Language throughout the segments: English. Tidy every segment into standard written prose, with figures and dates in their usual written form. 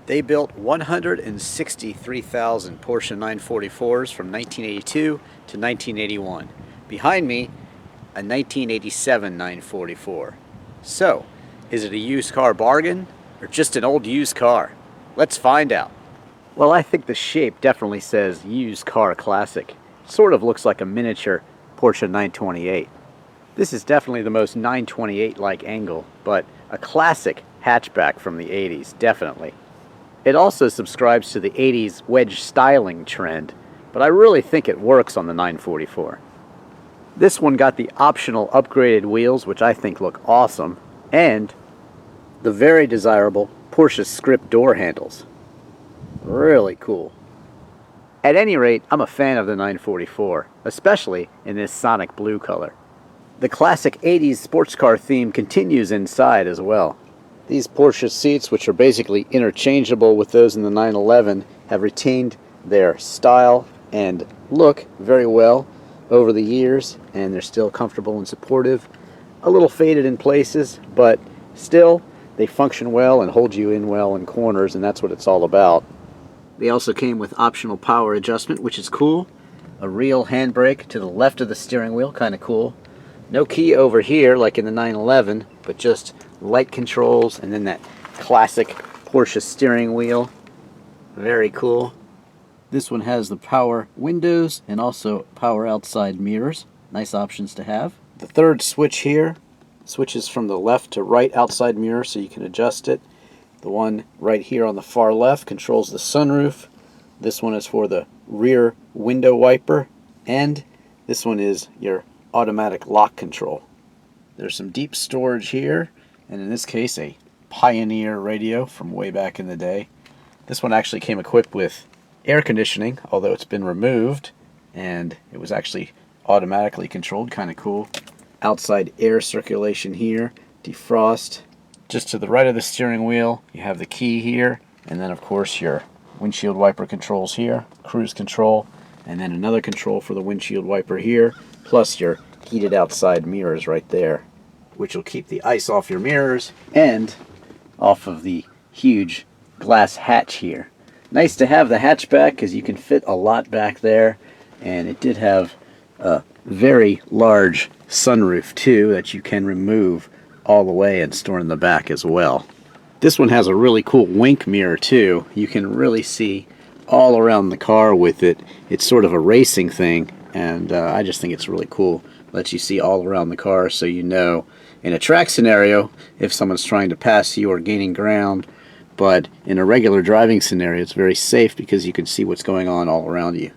They built 163,000 Porsche 944s from 1982 to 1981. Behind me, a 1987 944. So, is it a used car bargain or just an old used car? Let's find out. Well, I think the shape definitely says used car classic. Sort of looks like a miniature Porsche 928. This is definitely the most 928-like angle, but a classic hatchback from the 80s, definitely. It also subscribes to the 80s wedge styling trend, but I really think it works on the 944. This one got the optional upgraded wheels, which I think look awesome, and the very desirable Porsche script door handles. Really cool. At any rate, I'm a fan of the 944, especially in this sonic blue color. The classic 80s sports car theme continues inside as well. These Porsche seats, which are basically interchangeable with those in the 911, have retained their style and look very well over the years, and they're still comfortable and supportive. A little faded in places, but still they function well and hold you in well in corners, and that's what it's all about. They also came with optional power adjustment, which is cool. A real handbrake to the left of the steering wheel, kind of cool. No key over here like in the 911, but just light controls, and then that classic Porsche steering wheel. Very cool. This one has the power windows and also power outside mirrors. Nice options to have. The third switch here switches from the left to right outside mirror, so you can adjust it. The one right here on the far left controls the sunroof. This one is for the rear window wiper, and this one is your automatic lock control. There's some deep storage here, and in this case a Pioneer radio from way back in the day. This one actually came equipped with air conditioning, although it's been removed, and it was actually automatically controlled, kind of cool. Outside air circulation here, defrost. Just to the right of the steering wheel you have the key here, and then of course your windshield wiper controls here, cruise control, and then another control for the windshield wiper here, plus your heated outside mirrors right there, which will keep the ice off your mirrors and off of the huge glass hatch here. Nice to have the hatchback because you can fit a lot back there, and it did have a very large sunroof too that you can remove all the way and store in the back as well. This one has a really cool wink mirror too. You can really see all around the car with it. It's sort of a racing thing, and I just think it's really cool. Lets you see all around the car, so you know in a track scenario if someone's trying to pass you or gaining ground, but in a regular driving scenario it's very safe because you can see what's going on all around you.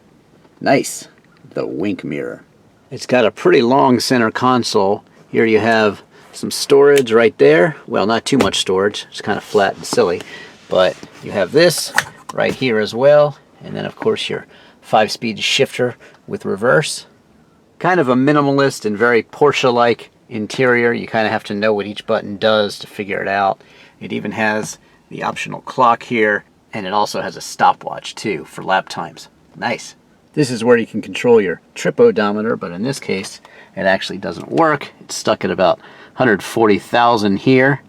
Nice, the wink mirror. It's got a pretty long center console. Here you have some storage right there. Well, not too much storage, it's kind of flat and silly, but you have this right here as well, and then of course your 5-speed shifter with reverse. Kind of a minimalist and very Porsche-like interior. You kind of have to know what each button does to figure it out. It even has the optional clock here, and it also has a stopwatch too for lap times. Nice. This is where you can control your trip odometer, but in this case it actually doesn't work. It's stuck at about 140,000 here,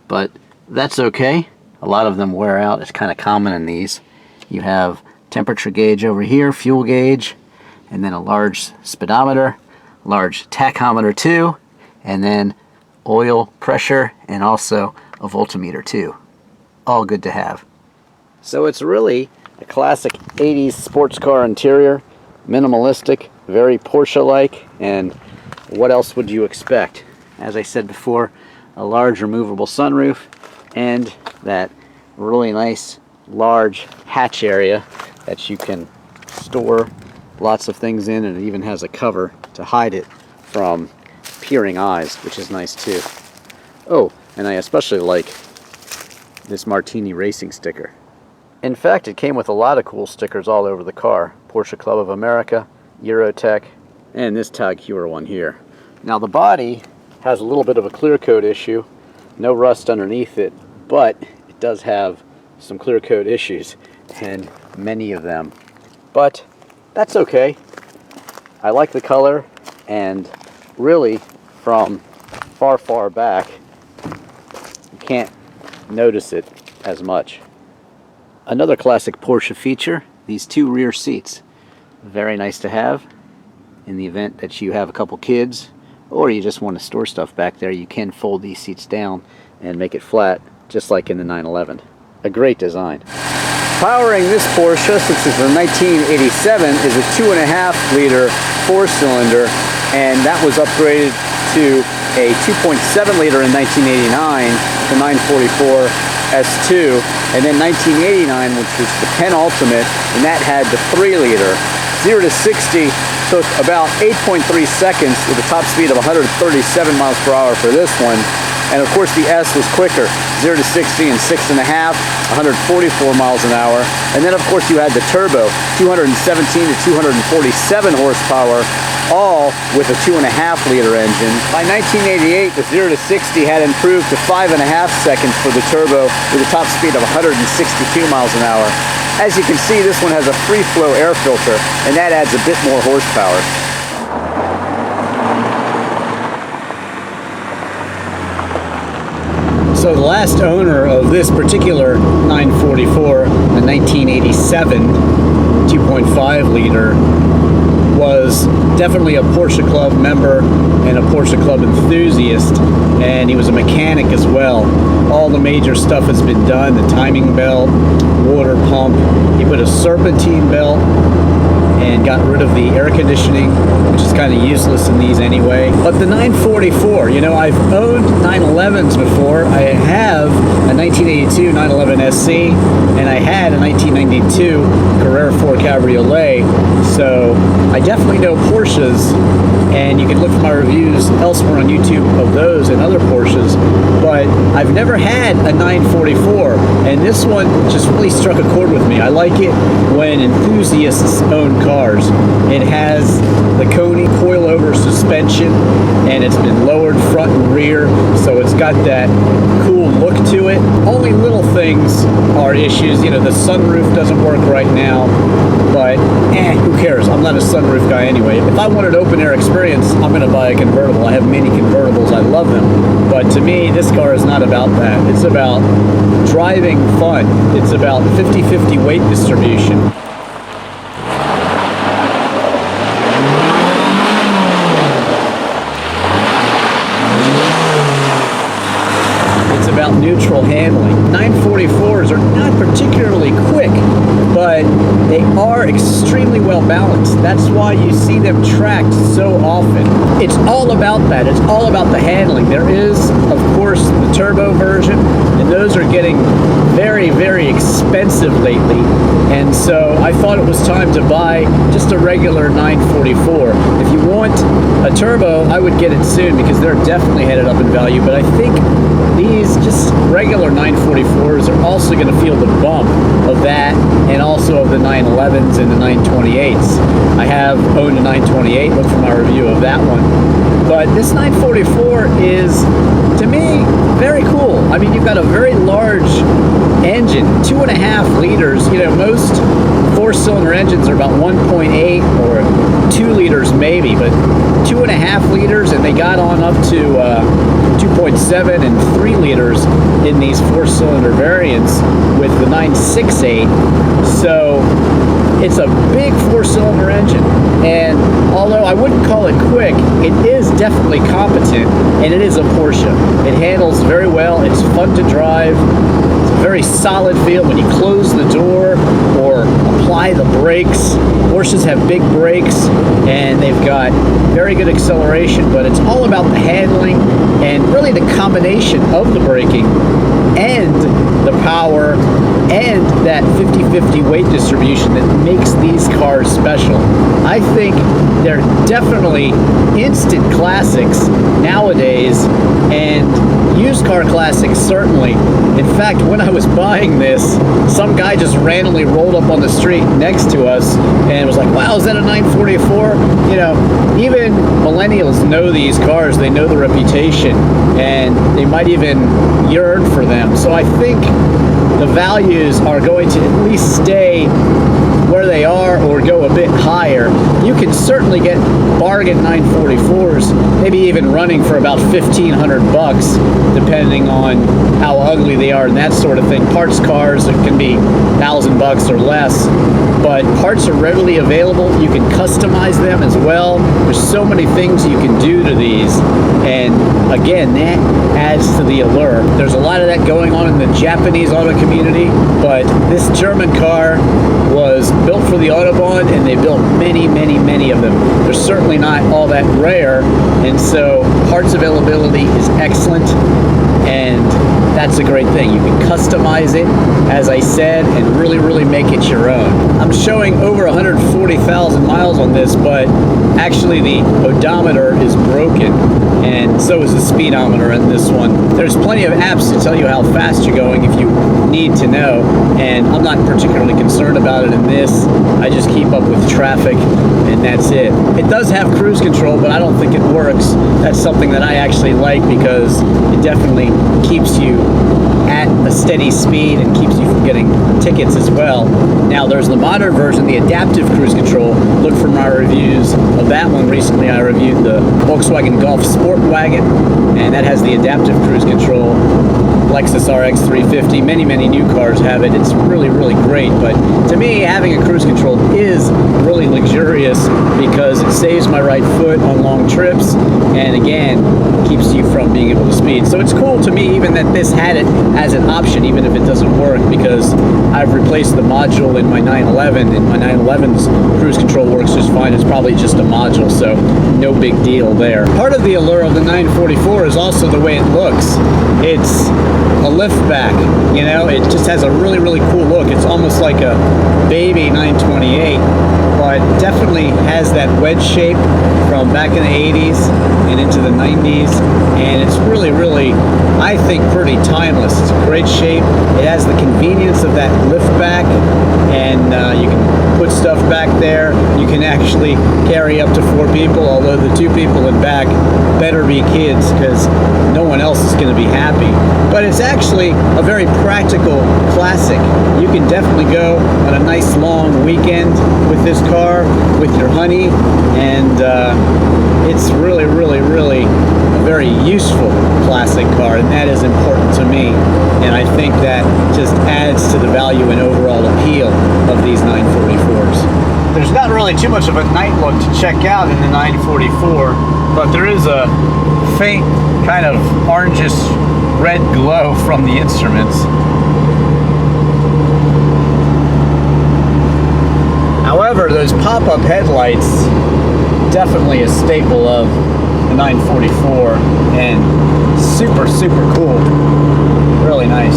but that's okay. A lot of them wear out. It's kind of common in these. You have temperature gauge over here, fuel gauge, and then a large speedometer, large tachometer too, and then oil pressure, and also a voltmeter too. All good to have. So it's really a classic 80s sports car interior, minimalistic, very Porsche-like, and what else would you expect? As I said before, a large removable sunroof and that really nice large hatch area that you can store lots of things in, and it even has a cover to hide it from peering eyes, which is nice too. Oh, and I especially like this Martini Racing sticker. In fact, it came with a lot of cool stickers all over the car. Porsche Club of America, Eurotech, and this Tag Heuer one here. Now the body has a little bit of a clear coat issue. No rust underneath it, but it does have some clear coat issues, and many of them. But that's okay. I like the color, and really from far back you can't notice it as much. Another classic Porsche feature, these two rear seats. Very nice to have in the event that you have a couple kids or you just want to store stuff back there. You can fold these seats down and make it flat, just like in the 911. A great design. Powering this Porsche, since it's from 1987, is a 2.5-liter four-cylinder, and that was upgraded to a 2.7-liter in 1989, the 944 S2, and then 1989, which was the penultimate, and that had the 3-liter. 0 to 60 took about 8.3 seconds with a top speed of 137 miles per hour for this one. And of course the S was quicker, 0 to 60 in 6.5, 144 miles an hour. And then of course you had the turbo, 217 to 247 horsepower, all with a 2.5-liter engine. By 1988, the 0 to 60 had improved to 5.5 seconds for the turbo with a top speed of 162 miles an hour. As you can see, this one has a free flow air filter, and that adds a bit more horsepower. So the last owner of this particular 944, the 1987 2.5-liter, was definitely a Porsche Club member and a Porsche Club enthusiast, and he was a mechanic as well. All the major stuff has been done, the timing belt, water pump. He put a serpentine belt and got rid of the air conditioning, which is kind of useless in these anyway. But the 944, you know, I've owned 911s before. I have a 1982 911 SC, and I had a 1992 Carrera 4 Cabriolet, so I definitely know Porsches, and you can look for my reviews elsewhere on YouTube of those and other Porsches, but I've never had a 944, and this one just really struck a chord with me. I like it when enthusiasts own cars. It has the Coney coilover suspension, and it's been lowered front and rear, so it's got that cool look to it. Only little things are issues. You know, the sunroof doesn't work right now, but who cares? I'm not a sunroof guy anyway. If I want an open air experience, I'm going to buy a convertible. I have many convertibles. I love them. But to me, this car is not about that. It's about driving fun. It's about 50-50 weight distribution. It's about neutral handling. 944s are not particularly quick, but they are extremely well balanced. That's why you see them tracked so often. It's all about that. It's all about the handling. There is, of course, the turbo version, and those are getting very, very expensive lately. And so I thought it was time to buy just a regular 944. If you want a turbo, I would get it soon because they're definitely headed up in value, but I think these just regular 944s are also going to feel the bump of that, and also of the 911s and the 928s. I have owned a 928, look for my review of that one. But this 944 is, to me, very cool. I mean, you've got a very large engine, 2.5 liters. You know, most four-cylinder engines are about 1.8 or 2 liters maybe, but 2.5 liters, and they got on up to 2.7 and 3 liters in these four-cylinder variants with the 968. So it's a big four-cylinder engine, and although I wouldn't call it quick, it is definitely competent, and it is a Porsche. It handles very well. It's fun to drive. It's a very solid feel when you close the door or apply the brakes. Porsches have big brakes, and they've got very good acceleration, but it's all about the handling and really the combination of the braking and the power and that 50-50 weight distribution that makes these cars special. I think they're definitely instant classics nowadays, and used car classics certainly. In fact, when I was buying this, some guy just randomly rolled up on the street next to us and was like, wow, is that a 944? You know, even millennials know these cars. They know the reputation, and they might even yearn for them. So I think the values are going to at least stay where they are or go a bit higher, you can certainly get bargain 944s, maybe even running for about 1,500 bucks, depending on how ugly they are and that sort of thing. Parts cars, it can be 1,000 bucks or less, but parts are readily available. You can customize them as well. There's so many things you can do to these, and again, that adds to the allure. There's a lot of that going on in the Japanese auto community, but this German car was built for the Autobahn, and they built many, many, many of them. They're certainly not all that rare, and so parts availability is excellent, and that's a great thing. You can customize it, as I said, and really, really make it your own. I'm showing over 140,000 miles on this, but actually the odometer is broken, and so is the speedometer in this one. There's plenty of apps to tell you how fast you're going if you need to know, and I'm not particularly concerned about it in this. I just keep up with traffic, and that's it. It does have cruise control, but I don't think it works. That's something that I actually like, because it definitely keeps you at a steady speed and keeps you from getting tickets as well. Now there's the modern version, the adaptive cruise control. Look for my reviews of that one. Recently I reviewed the Volkswagen Golf Sport Wagon, and that has the adaptive cruise control. Lexus RX 350, many, many new cars have it. It's really, really great, but to me, having a cruise control is really luxurious, because it saves my right foot on long trips, and again, keeps you from being able to speed. So it's cool to me even that this had it as an option, even if it doesn't work, because I've replaced the module in my 911, and my 911's cruise control works just fine. It's probably just a module, so no big deal there. Part of the allure of the 944 is also the way it looks. It's a liftback, you know, it just has a really, really cool look. It's almost like a baby 928, but definitely has that wedge shape from back in the 80s and into the 90s, and it's really, really, I think, pretty timeless. It's a great shape. It has the convenience of that liftback, and you can put stuff back there. You can actually carry up to 4 people, although the 2 people in back better be kids, because no one else is going to be happy. But it's actually a very practical classic. You can definitely go on a nice long weekend with this car, with your honey, and it's really, really, really a very useful classic car, and that is important to me. And I think that just adds to the value and overall appeal of these 944s. There's not really too much of a night look to check out in the 944, but there is a faint kind of orangish red glow from the instruments. However, those pop-up headlights, definitely a staple of the 944, and super, super cool. Really nice.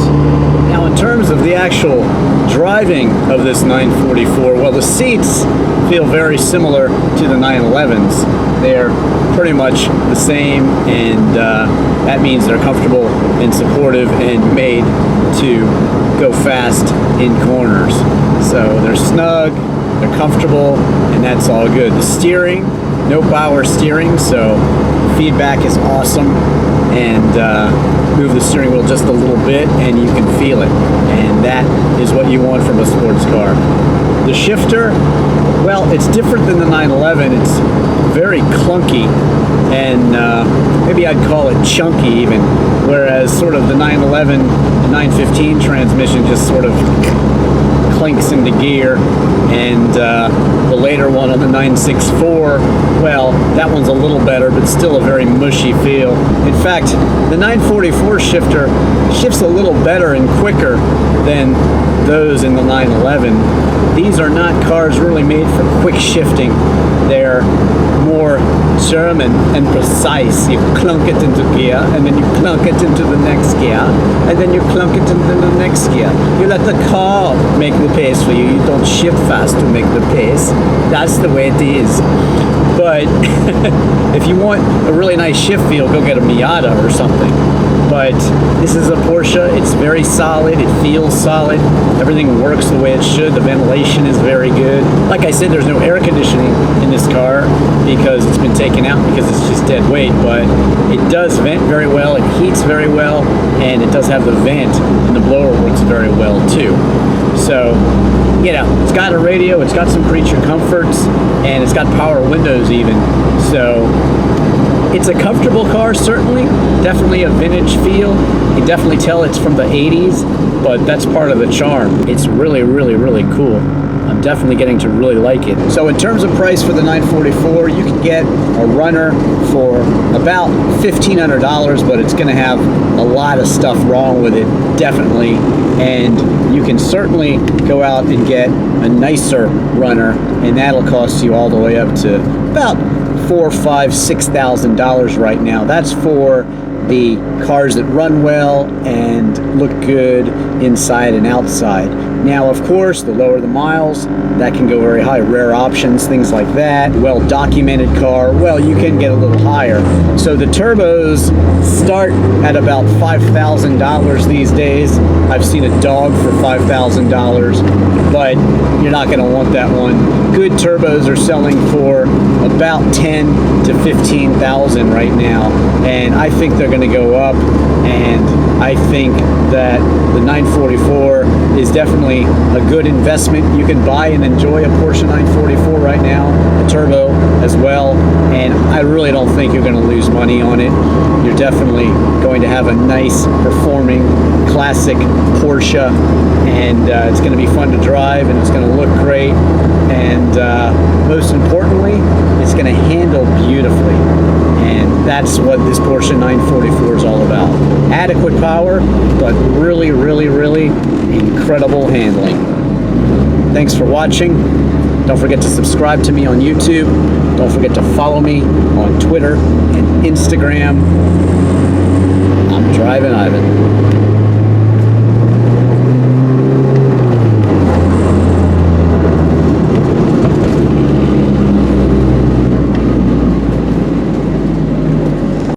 Now, in terms of the actual driving of this 944, well, the seats feel very similar to the 911s. They're pretty much the same, and that means they're comfortable and supportive and made to go fast in corners. So they're snug, they're comfortable, and that's all good. The steering, no power steering, so feedback is awesome, and move the steering wheel just a little bit and you can feel it, and that is what you want from a sports car. The shifter, well, it's different than the 911. It's very clunky, and maybe I'd call it chunky even, whereas sort of the 911, the 915 transmission just sort of clinks into gear, and the later one on the 964, well, that one's a little better, but still a very mushy feel. In fact, the 944 shifter shifts a little better and quicker than those in the 911. These are not cars really made for quick shifting. They're more German and precise. You clunk it into gear, and then you clunk it into the next gear, and then you clunk it into the next gear. You let the car make the pace for you. You don't shift fast to make the pace. That's the way it is. But if you want a really nice shift feel, go get a Miata or something. But this is a Porsche. It's very solid. It feels solid. Everything works the way it should. The ventilation is very good. Like I said, there's no air conditioning in this car because it's been taken out because it's just dead weight. But it does vent very well. It heats very well, and it does have the vent, and the blower works very well too. So you know, it's got a radio, it's got some creature comforts, and it's got power windows even. So it's a comfortable car, certainly. Definitely a vintage feel. You can definitely tell it's from the 80s, but that's part of the charm. It's really, really, really cool. I'm definitely getting to really like it. So in terms of price for the 944, you can get a runner for about $1,500, but it's gonna have a lot of stuff wrong with it, definitely. And you can certainly go out and get a nicer runner, and that'll cost you all the way up to about $4,000, $5,000, $6,000 right now. That's for the cars that run well and look good inside and outside. Now, of course, the lower the miles, that can go very high. Rare options, things like that. Well-documented car, well, you can get a little higher. So the turbos start at about $5,000 these days. I've seen a dog for $5,000, but you're not going to want that one. Good turbos are selling for about $10,000 to $15,000 right now, and I think they're going to go up, and I think that the 944 is definitely a good investment. You can buy and enjoy a Porsche 944 right now, a turbo as well, and I really don't think you're going to lose money on it. You're definitely going to have a nice performing classic Porsche, and it's going to be fun to drive, and it's going to look great, and most importantly, it's going to handle beautifully. And that's what this Porsche 944 is all about. Adequate power, but really, really, really incredible handling. Thanks for watching. Don't forget to subscribe to me on YouTube. Don't forget to follow me on Twitter and Instagram.